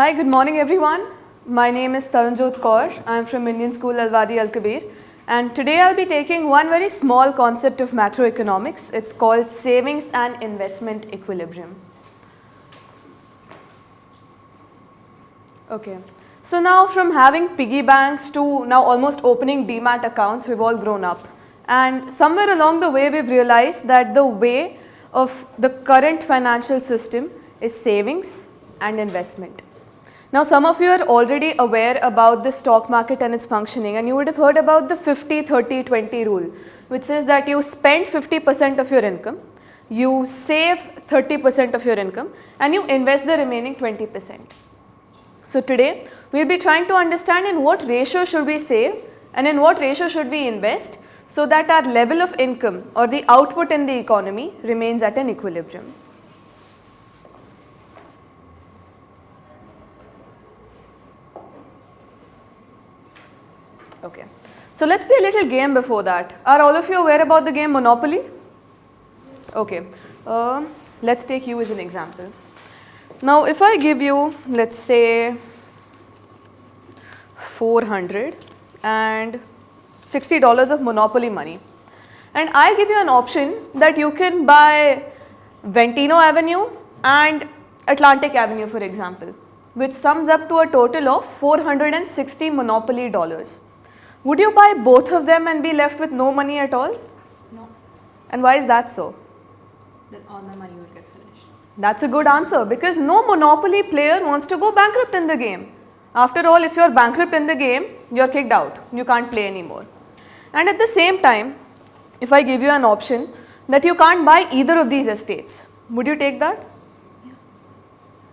Hi, good morning everyone. My name is Taranjot Kaur. I am from Indian School Al-Wadi Al-Kabir, and today I'll be taking one very small concept of macroeconomics. It's called savings and investment equilibrium. Okay, so now from having piggy banks to now almost opening demat accounts, we've all grown up. And somewhere along the way, we've realized that the way of the current financial system is savings and investment. Now, some of you are already aware about the stock market and its functioning, and you would have heard about the 50-30-20 rule, which says that you spend 50% of your income, you save 30% of your income, and you invest the remaining 20%. So today, we'll be trying to understand in what ratio should we save and in what ratio should we invest so that our level of income or the output in the economy remains at an equilibrium. Okay, so let's play a little game before that. Are all of you aware about the game Monopoly? Okay, let's take you as an example. Now, if I give you, let's say, $460 of Monopoly money, and I give you an option that you can buy Ventino Avenue and Atlantic Avenue, for example, which sums up to a total of 460 Monopoly dollars. Would you buy both of them and be left with no money at all? No. And why is that so? Then all my money would get finished. That's a good answer, because no Monopoly player wants to go bankrupt in the game. After all, if you're bankrupt in the game, you're kicked out. You can't play anymore. And at the same time, if I give you an option that you can't buy either of these estates, would you take that? Yeah.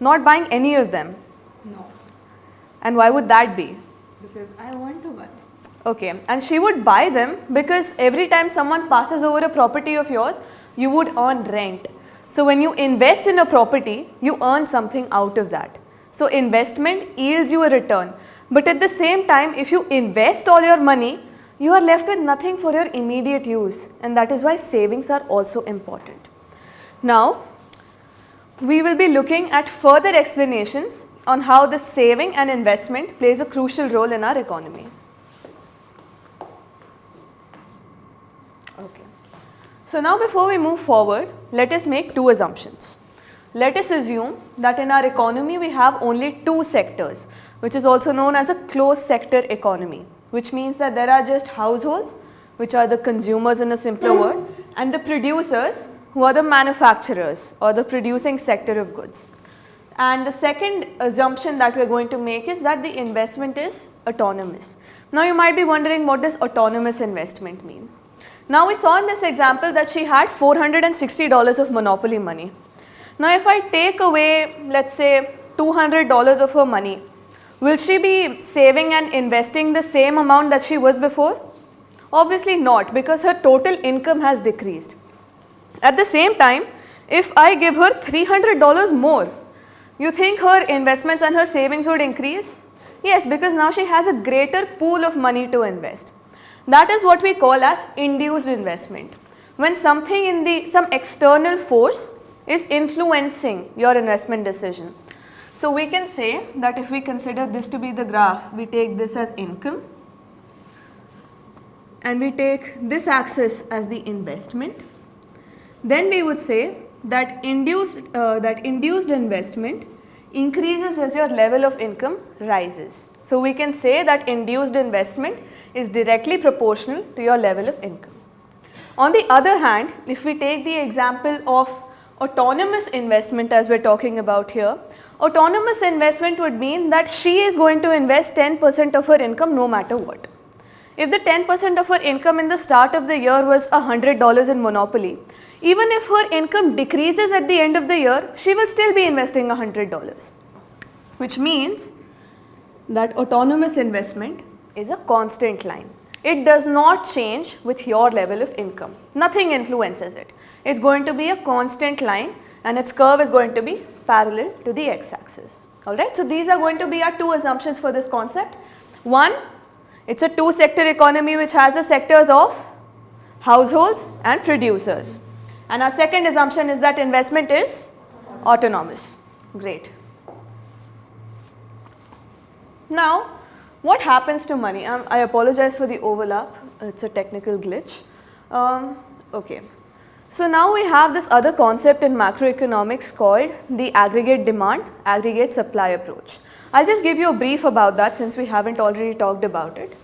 Not buying any of them. No. And why would that be? Because I want to buy. Okay, and she would buy them because every time someone passes over a property of yours, you would earn rent. So when you invest in a property, you earn something out of that. So investment yields you a return. But at the same time, if you invest all your money, you are left with nothing for your immediate use. And that is why savings are also important. Now, we will be looking at further explanations on how the saving and investment plays a crucial role in our economy. Okay. So now before we move forward, let us make two assumptions. Let us assume that in our economy we have only two sectors, which is also known as a closed sector economy, which means that there are just households, which are the consumers in a simpler word, and the producers, who are the manufacturers or the producing sector of goods. And the second assumption that we are going to make is that the investment is autonomous. Now you might be wondering, what does autonomous investment mean? Now we saw in this example that she had $460 of Monopoly money. Now if I take away, let's say, $200 of her money, will she be saving and investing the same amount that she was before? Obviously not, because her total income has decreased. At the same time, if I give her $300 more, you think her investments and her savings would increase? Yes, because now she has a greater pool of money to invest. That is what we call as induced investment. When something in some external force is influencing your investment decision. So we can say that if we consider this to be the graph, we take this as income and we take this axis as the investment. Then we would say that induced investment increases as your level of income rises. So we can say that induced investment is directly proportional to your level of income. On the other hand, if we take the example of autonomous investment as we're talking about here, autonomous investment would mean that she is going to invest 10% of her income no matter what. If the 10% of her income in the start of the year was $100 in Monopoly, even if her income decreases at the end of the year, she will still be investing $100, which means that autonomous investment is a constant line. It does not change with your level of income. Nothing influences it. It's going to be a constant line and its curve is going to be parallel to the x-axis. Alright, so these are going to be our two assumptions for this concept. One, it's a two-sector economy which has the sectors of households and producers. And our second assumption is that investment is autonomous. Great. Now, what happens to money? I apologize for the overlap, it's a technical glitch. Okay. So now we have this other concept in macroeconomics called the aggregate demand, aggregate supply approach. I'll just give you a brief about that since we haven't already talked about it.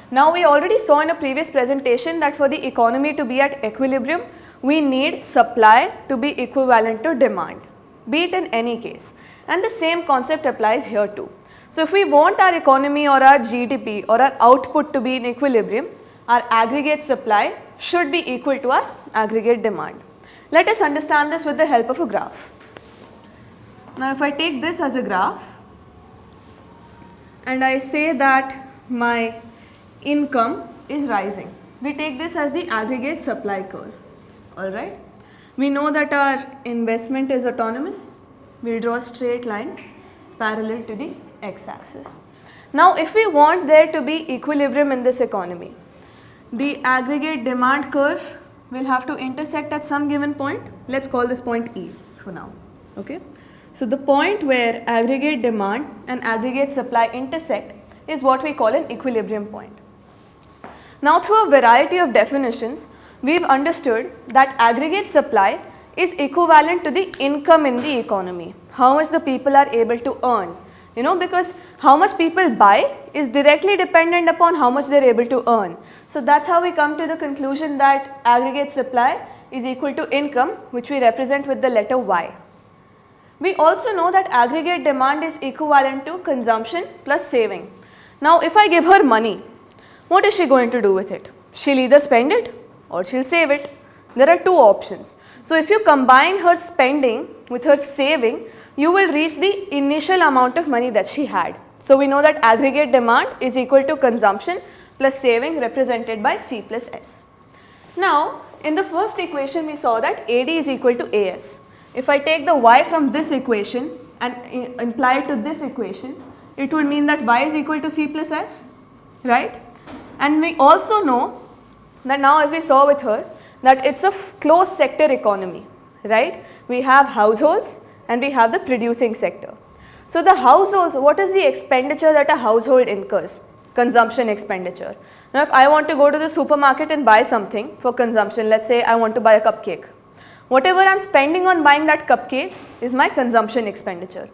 Now we already saw in a previous presentation that for the economy to be at equilibrium, we need supply to be equivalent to demand, be it in any case. And the same concept applies here too. So if we want our economy or our GDP or our output to be in equilibrium, our aggregate supply should be equal to our aggregate demand. Let us understand this with the help of a graph. Now if I take this as a graph and I say that my income is rising, we take this as the aggregate supply curve, alright. We know that our investment is autonomous, we will draw a straight line parallel to the x-axis. Now if we want there to be equilibrium in this economy, the aggregate demand curve will have to intersect at some given point. Let's call this point E for now, okay. So the point where aggregate demand and aggregate supply intersect is what we call an equilibrium point. Now through a variety of definitions, we've understood that aggregate supply is equivalent to the income in the economy, how much the people are able to earn. You know, because how much people buy is directly dependent upon how much they are able to earn. So that's how we come to the conclusion that aggregate supply is equal to income, which we represent with the letter Y. We also know that aggregate demand is equivalent to consumption plus saving. Now if I give her money, what is she going to do with it? She'll either spend it or she'll save it. There are two options. So if you combine her spending with her saving, you will reach the initial amount of money that she had. So we know that aggregate demand is equal to consumption plus saving represented by C plus S. Now in the first equation we saw that AD is equal to AS. If I take the Y from this equation and imply it to this equation, it would mean that Y is equal to C plus S, right? And we also know that now as we saw with her that it's a closed sector economy, right? We have households and we have the producing sector. So the households, what is the expenditure that a household incurs? Consumption expenditure. Now if I want to go to the supermarket and buy something for consumption, let's say I want to buy a cupcake. Whatever I'm spending on buying that cupcake is my consumption expenditure.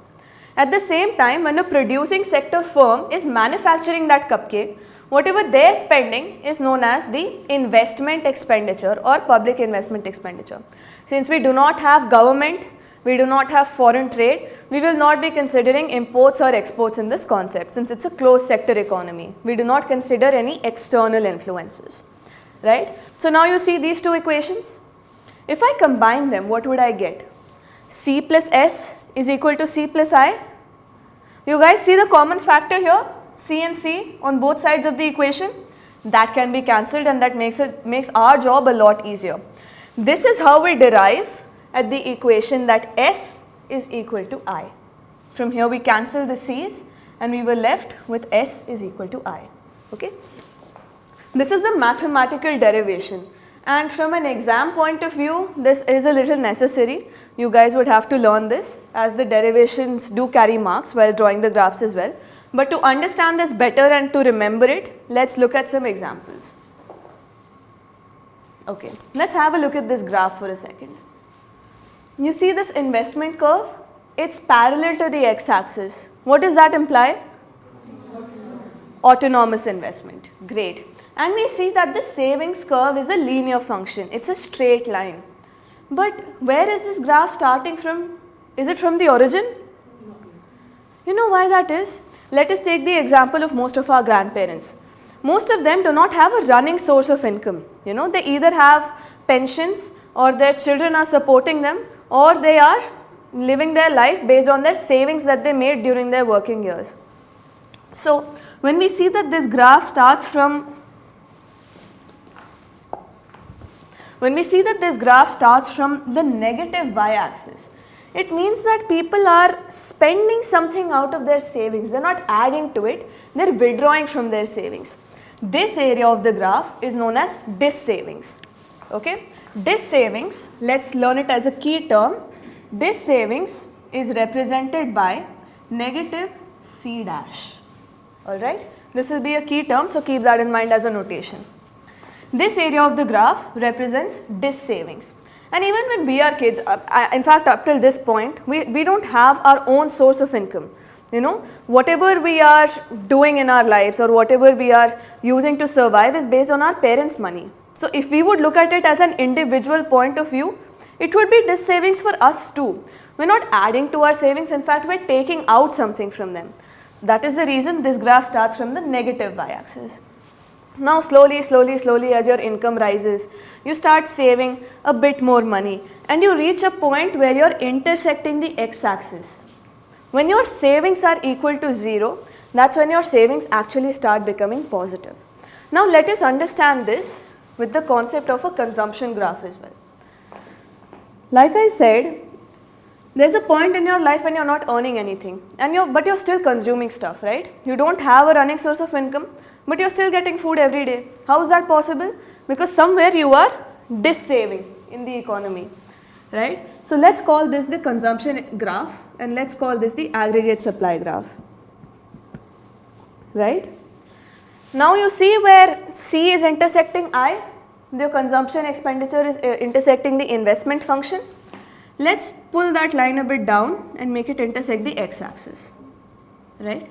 At the same time, when a producing sector firm is manufacturing that cupcake, whatever they're spending is known as the investment expenditure or public investment expenditure. Since we do not have government, we do not have foreign trade, we will not be considering imports or exports in this concept since it's a closed sector economy. We do not consider any external influences, right? So now you see these two equations. If I combine them, what would I get? C plus S is equal to C plus I. You guys see the common factor here? C and C on both sides of the equation? That can be cancelled and that makes our job a lot easier. This is how we derive at the equation that S is equal to I. From here we cancel the C's and we were left with S is equal to I. Okay? This is the mathematical derivation, and from an exam point of view this is a little necessary. You guys would have to learn this as the derivations do carry marks while drawing the graphs as well. But to understand this better and to remember it, let's look at some examples. Okay, let's have a look at this graph for a second. You see this investment curve? It's parallel to the x-axis. What does that imply? Autonomous investment. Great. And we see that the savings curve is a linear function. It's a straight line. But where is this graph starting from? Is it from the origin? You know why that is? Let us take the example of most of our grandparents. Most of them do not have a running source of income. You know, they either have pensions or their children are supporting them, or they are living their life based on their savings that they made during their working years. So when we see that this graph starts from the negative y-axis, it means that people are spending something out of their savings. They are not adding to it, they are withdrawing from their savings. This area of the graph is known as dis-savings. Okay? Dis-savings, let's learn it as a key term. Dis-savings is represented by negative C dash. Alright, this will be a key term, so keep that in mind as a notation. This area of the graph represents dis savings. And even when we are kids, in fact up till this point, we don't have our own source of income. You know, whatever we are doing in our lives or whatever we are using to survive is based on our parents' money. So if we would look at it as an individual point of view, it would be dis savings for us too. We're not adding to our savings, in fact we're taking out something from them. That is the reason this graph starts from the negative y-axis. Now slowly as your income rises, you start saving a bit more money and you reach a point where you're intersecting the x-axis. When your savings are equal to 0, that's when your savings actually start becoming positive. Now let us understand this with the concept of a consumption graph as well. Like I said, there's a point in your life when you're not earning anything but you're still consuming stuff, right? You don't have a running source of income, but you're still getting food every day. How is that possible? Because somewhere you are dis-saving in the economy, right? So let's call this the consumption graph and let's call this the aggregate supply graph, right? Now you see where C is intersecting I, the consumption expenditure is intersecting the investment function. Let's pull that line a bit down and make it intersect the x-axis, right?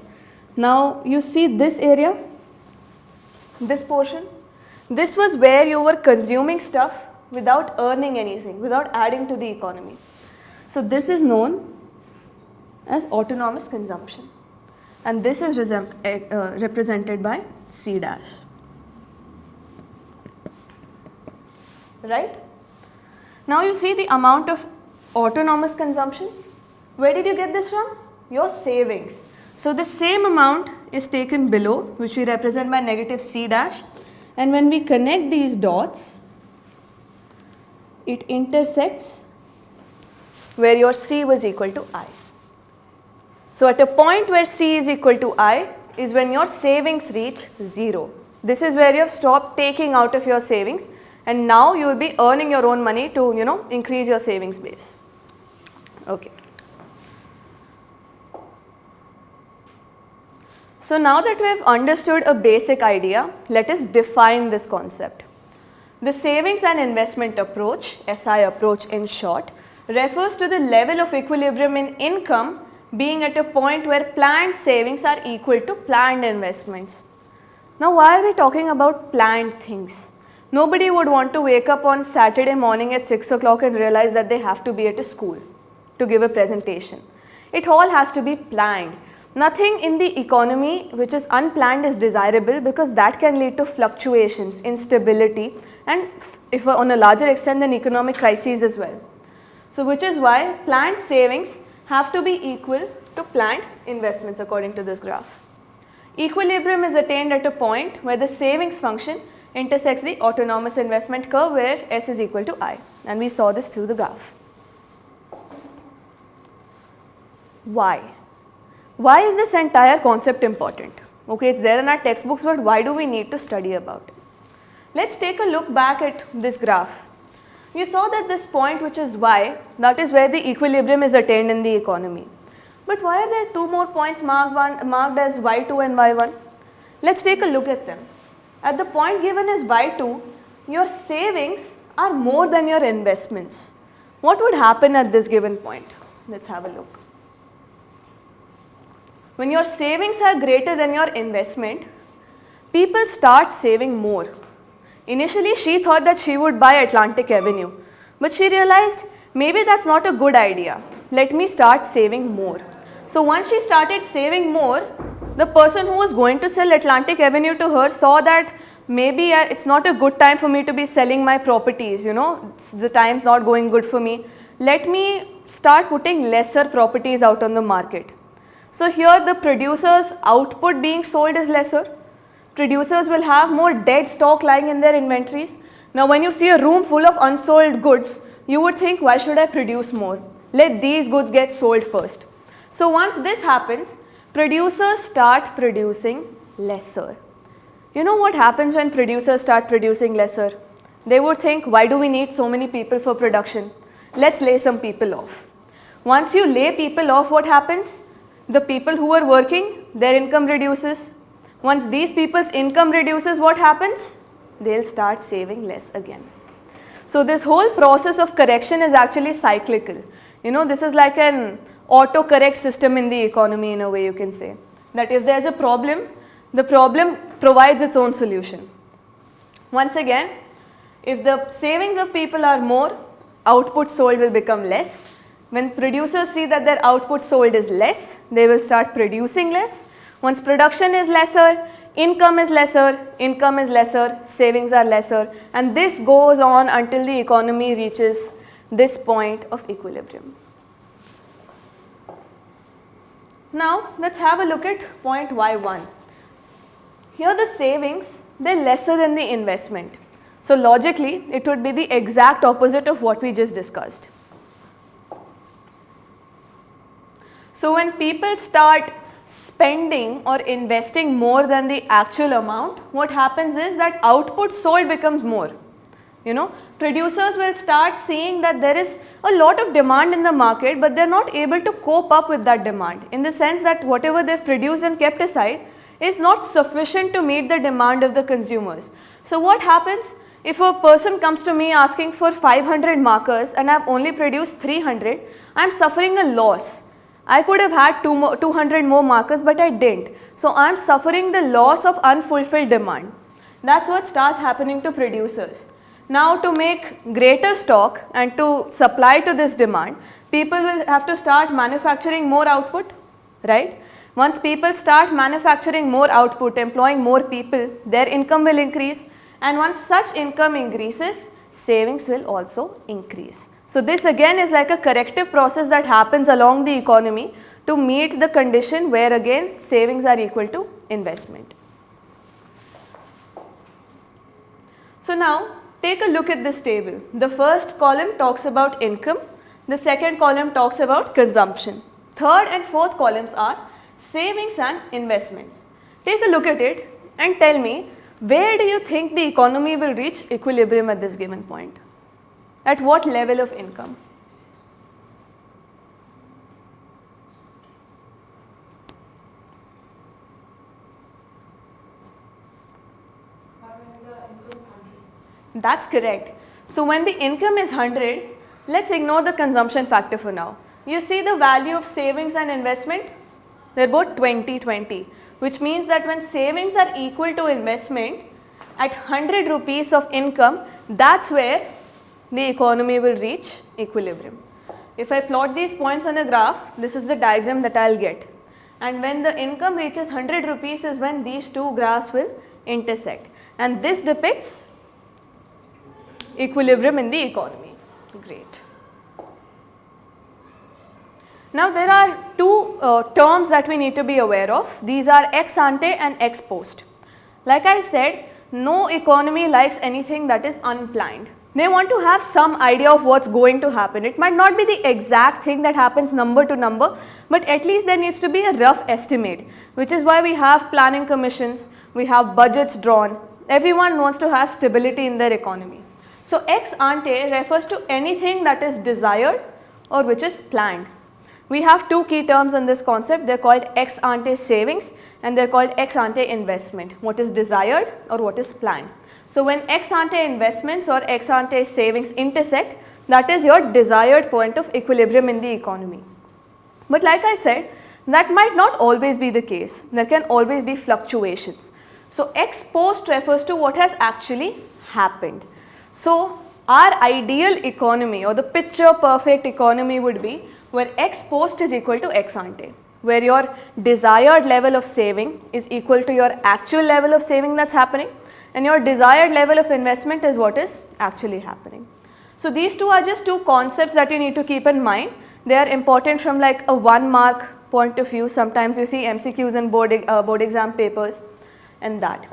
Now you see this area, this portion, this was where you were consuming stuff without earning anything, without adding to the economy. So this is known as autonomous consumption and this is represented by C dash, right? Now you see the amount of autonomous consumption. Where did you get this from? Your savings. So the same amount is taken below, which we represent by negative C dash, and when we connect these dots, it intersects where your C was equal to I. So at a point where C is equal to I is when your savings reach 0. This is where you have stopped taking out of your savings and now you will be earning your own money to, increase your savings base. Okay. So now that we have understood a basic idea, let us define this concept. The savings and investment approach, SI approach in short, refers to the level of equilibrium in income being at a point where planned savings are equal to planned investments. Now why are we talking about planned things? Nobody would want to wake up on Saturday morning at 6 o'clock and realize that they have to be at a school to give a presentation. It all has to be planned. Nothing in the economy which is unplanned is desirable because that can lead to fluctuations, instability, and if on a larger extent then economic crises as well. So which is why planned savings have to be equal to planned investments according to this graph. Equilibrium is attained at a point where the savings function intersects the autonomous investment curve where S is equal to I, and we saw this through the graph. Why? Why is this entire concept important? Okay, it's there in our textbooks, but why do we need to study about it? Let's take a look back at this graph. You saw that this point, which is Y, that is where the equilibrium is attained in the economy. But why are there two more points marked as Y2 and Y1? Let's take a look at them. At the point given as Y2, your savings are more than your investments. What would happen at this given point? Let's have a look. When your savings are greater than your investment, people start saving more. Initially, she thought that she would buy Atlantic Avenue, but she realized maybe that's not a good idea. Let me start saving more. So once she started saving more, the person who was going to sell Atlantic Avenue to her saw that maybe it's not a good time for me to be selling my properties, the time's not going good for me. Let me start putting lesser properties out on the market. So here the producer's output being sold is lesser. Producers will have more dead stock lying in their inventories. Now when you see a room full of unsold goods, you would think, why should I produce more? Let these goods get sold first. So once this happens, producers start producing lesser. You know what happens when producers start producing lesser? They would think, why do we need so many people for production? Let's lay some people off. Once you lay people off, what happens? The people who are working, their income reduces, Once these people's income reduces, what happens? They'll start saving less again. So this whole process of correction is actually cyclical. This is like an auto-correct system in the economy in a way, you can say. That if there's a problem, the problem provides its own solution. Once again, if the savings of people are more, output sold will become less. When producers see that their output sold is less, they will start producing less. Once production is lesser, income is lesser, savings are lesser, and this goes on until the economy reaches this point of equilibrium. Now, let's have a look at point Y1. Here the savings, they're lesser than the investment. So logically, it would be the exact opposite of what we just discussed. So when people start spending or investing more than the actual amount, what happens is that output sold becomes more. Producers will start seeing that there is a lot of demand in the market, but they're not able to cope up with that demand, in the sense that whatever they've produced and kept aside is not sufficient to meet the demand of the consumers. So what happens? If a person comes to me asking for 500 markers and I've only produced 300, I'm suffering a loss. I could have had 200 more markers, but I didn't. So I'm suffering the loss of unfulfilled demand. That's what starts happening to producers. Now to make greater stock and to supply to this demand, people will have to start manufacturing more output, right? Once people start manufacturing more output, employing more people, their income will increase, and once such income increases, savings will also increase. So this again is like a corrective process that happens along the economy to meet the condition where again savings are equal to investment. So now take a look at this table. The first column talks about income, the second column talks about consumption. Third and fourth columns are savings and investments. Take a look at it and tell me, where do you think the economy will reach equilibrium at this given point? At what level of income? That's correct. So when the income is 100, let's ignore the consumption factor for now. You see the value of savings and investment? They're both 20-20, which means that when savings are equal to investment, at 100 rupees of income, that's where the economy will reach equilibrium. If I plot these points on a graph, this is the diagram that I'll get. And when the income reaches 100 rupees is when these two graphs will intersect. And this depicts equilibrium in the economy. Great. Now there are two terms that we need to be aware of. These are ex ante and ex post. Like I said, no economy likes anything that is unplanned. They want to have some idea of what's going to happen. It might not be the exact thing that happens number to number, but at least there needs to be a rough estimate, which is why we have planning commissions, we have budgets drawn. Everyone wants to have stability in their economy. So ex ante refers to anything that is desired or which is planned. We have two key terms in this concept. They're called ex ante savings and they're called ex ante investment. What is desired or what is planned. So when ex ante investments or ex ante savings intersect, that is your desired point of equilibrium in the economy. But like I said, that might not always be the case. There can always be fluctuations. So ex post refers to what has actually happened. So our ideal economy or the picture perfect economy would be where ex post is equal to ex ante, where your desired level of saving is equal to your actual level of saving that's happening, and your desired level of investment is what is actually happening. So these two are just two concepts that you need to keep in mind. They are important from like a 1 mark point of view. Sometimes you see MCQs and board exam papers and that.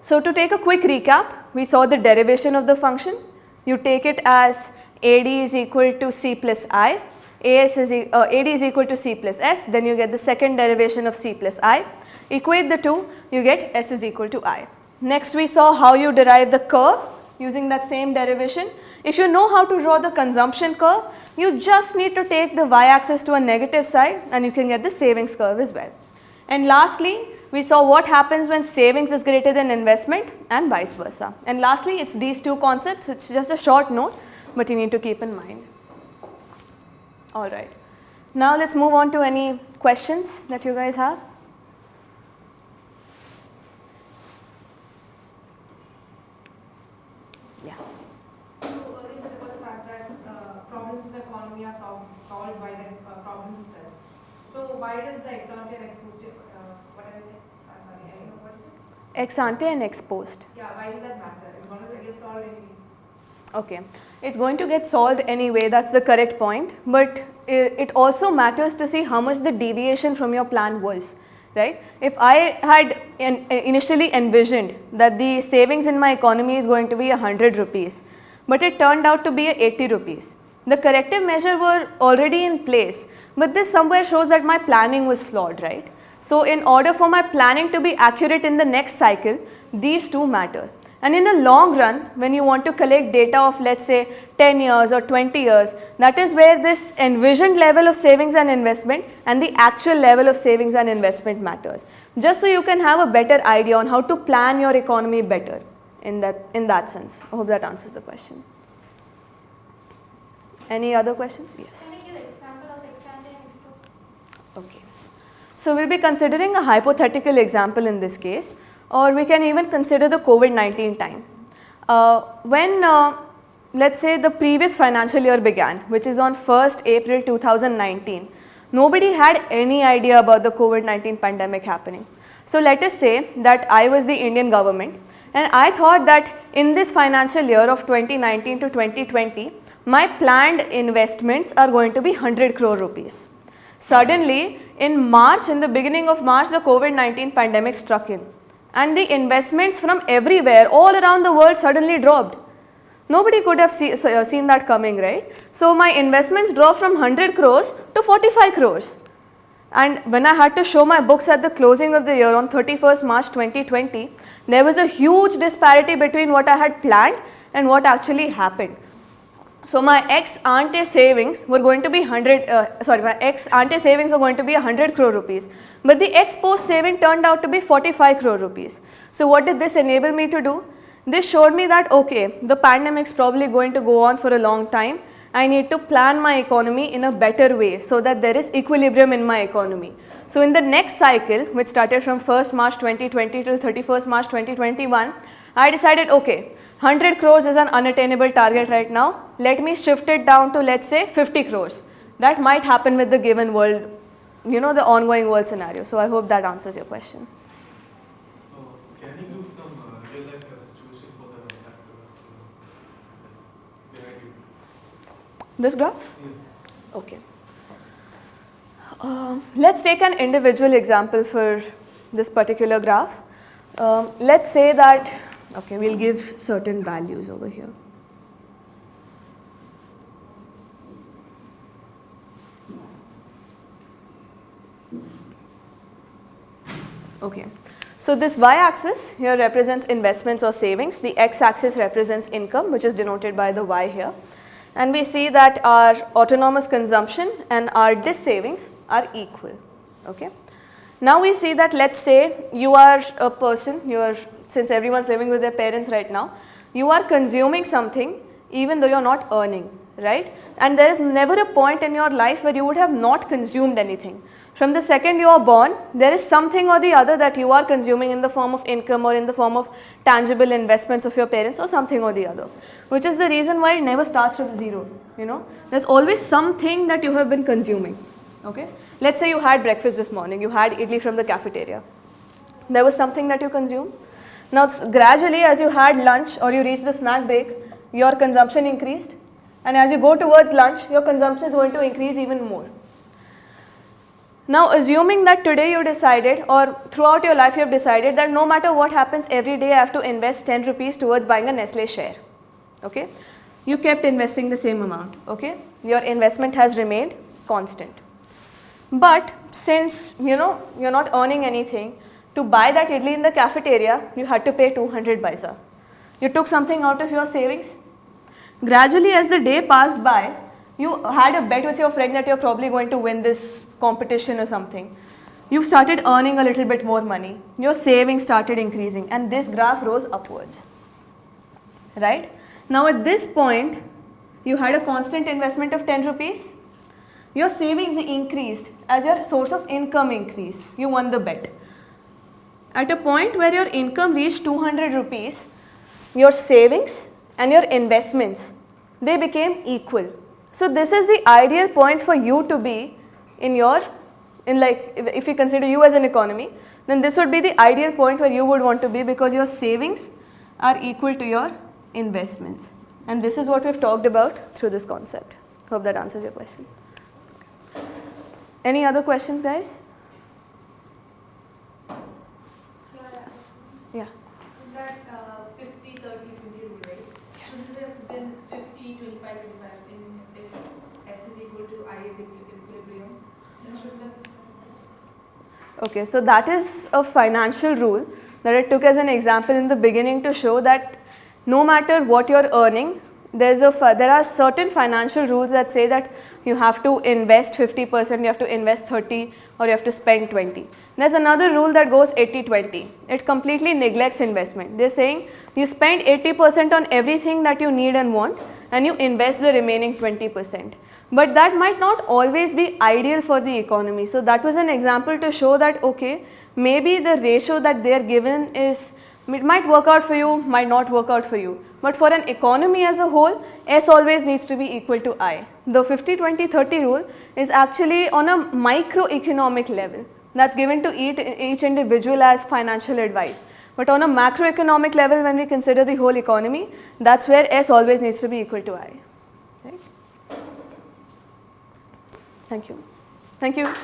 So to take a quick recap, we saw the derivation of the function. You take it as AD is equal to C plus I, AD is equal to C plus S, then you get the second derivation of C plus I. Equate the two, you get S is equal to I. Next we saw how you derive the curve using that same derivation. If you know how to draw the consumption curve, you just need to take the y-axis to a negative side and you can get the savings curve as well. And lastly, we saw what happens when savings is greater than investment and vice versa. And lastly, it's these two concepts. It's just a short note, but you need to keep in mind. All right. Now let's move on to any questions that you guys have. Yeah. You earlier said about the fact that problems in the economy are solved by the problems itself. So why does the ex ante and ex post, what I was saying? I'm sorry, I don't know what is it? Ex ante and ex post. Yeah, why does that matter? It's going to get solved anyway. Okay, it's going to get solved anyway, that's the correct point, but it also matters to see how much the deviation from your plan was, right? If I had initially envisioned that the savings in my economy is going to be 100 rupees, but it turned out to be 80 rupees. The corrective measures were already in place, but this somewhere shows that my planning was flawed, right? So in order for my planning to be accurate in the next cycle, these two matter. And in the long run, when you want to collect data of, let's say, 10 years or 20 years, that is where this envisioned level of savings and investment and the actual level of savings and investment matters. Just so you can have a better idea on how to plan your economy better in that sense. I hope that answers the question. Any other questions? Yes. Can I give an example of ex ante and ex post? Okay. So we'll be considering a hypothetical example in this case, or we can even consider the COVID-19 time. When let's say the previous financial year began, which is on 1st April 2019, nobody had any idea about the COVID-19 pandemic happening. So let us say that I was the Indian government and I thought that in this financial year of 2019 to 2020, my planned investments are going to be 100 crore rupees. Suddenly, in March, in the beginning of March, the COVID-19 pandemic struck in. And the investments from everywhere, all around the world suddenly dropped. Nobody could have seen that coming, right? So my investments dropped from 100 crores to 45 crores. And when I had to show my books at the closing of the year on 31st March 2020, there was a huge disparity between what I had planned and what actually happened. So my ex ante savings were going to be 100 crore rupees, but the ex post saving turned out to be 45 crore rupees. So what did this enable me to do? This showed me that okay, the pandemic is probably going to go on for a long time. I need to plan my economy in a better way so that there is equilibrium in my economy. So in the next cycle, which started from 1st March 2020 till 31st March 2021, I decided okay, 100 crores is an unattainable target right now. Let me shift it down to, let's say, 50 crores. That might happen with the given world, the ongoing world scenario. So I hope that answers your question. So can you give some real life situation for the behind it? This graph? Yes. Okay. Let's take an individual example for this particular graph. Let's say that, okay, we'll give certain values over here. Okay, so this y-axis here represents investments or savings. The x-axis represents income, which is denoted by the y here. And we see that our autonomous consumption and our dis savings are equal. Okay. Now we see that, let's say you are a person, since everyone's living with their parents right now, you are consuming something even though you're not earning, right? And there is never a point in your life where you would have not consumed anything. From the second you are born, there is something or the other that you are consuming in the form of income or in the form of tangible investments of your parents or something or the other, which is the reason why it never starts from zero, There's always something that you have been consuming, okay? Let's say you had breakfast this morning, you had idli from the cafeteria. There was something that you consumed. Now gradually as you had lunch or you reached the snack break, your consumption increased, and as you go towards lunch, your consumption is going to increase even more. Now assuming that today you decided, or throughout your life you have decided that no matter what happens every day I have to invest 10 rupees towards buying a Nestle share, okay? You kept investing the same amount, okay? Your investment has remained constant. But since, you're not earning anything, to buy that idli in the cafeteria, you had to pay 200 paisa. You took something out of your savings. Gradually as the day passed by, you had a bet with your friend that you're probably going to win this competition or something. you started earning a little bit more money, your savings started increasing, and this graph rose upwards, right? Now at this point, you had a constant investment of 10 rupees, your savings increased as your source of income increased, you won the bet. At a point where your income reached 200 rupees, your savings and your investments, they became equal. So this is the ideal point for you to be if you consider you as an economy, then this would be the ideal point where you would want to be, because your savings are equal to your investments. And this is what we've talked about through this concept. Hope that answers your question. Any other questions, guys? Yeah. In that 50, 30, 20 rule, right? Yes. Shouldn't it have been 50, 25, 25 if S is equal to I is equilibrium? Then shouldn't have. Okay, so that is a financial rule that I took as an example in the beginning to show that no matter what you're earning, there are certain financial rules that say that you have to invest 50%, you have to invest 30, or you have to spend 20. There's another rule that goes 80-20. It completely neglects investment. They're saying you spend 80% on everything that you need and want, and you invest the remaining 20%. But that might not always be ideal for the economy. So that was an example to show that, okay, maybe the ratio that they're given it might work out for you, might not work out for you. But for an economy as a whole, S always needs to be equal to I. The 50-20-30 rule is actually on a microeconomic level that's given to each individual as financial advice. But on a macroeconomic level, when we consider the whole economy, that's where S always needs to be equal to I. Right? Thank you. Thank you.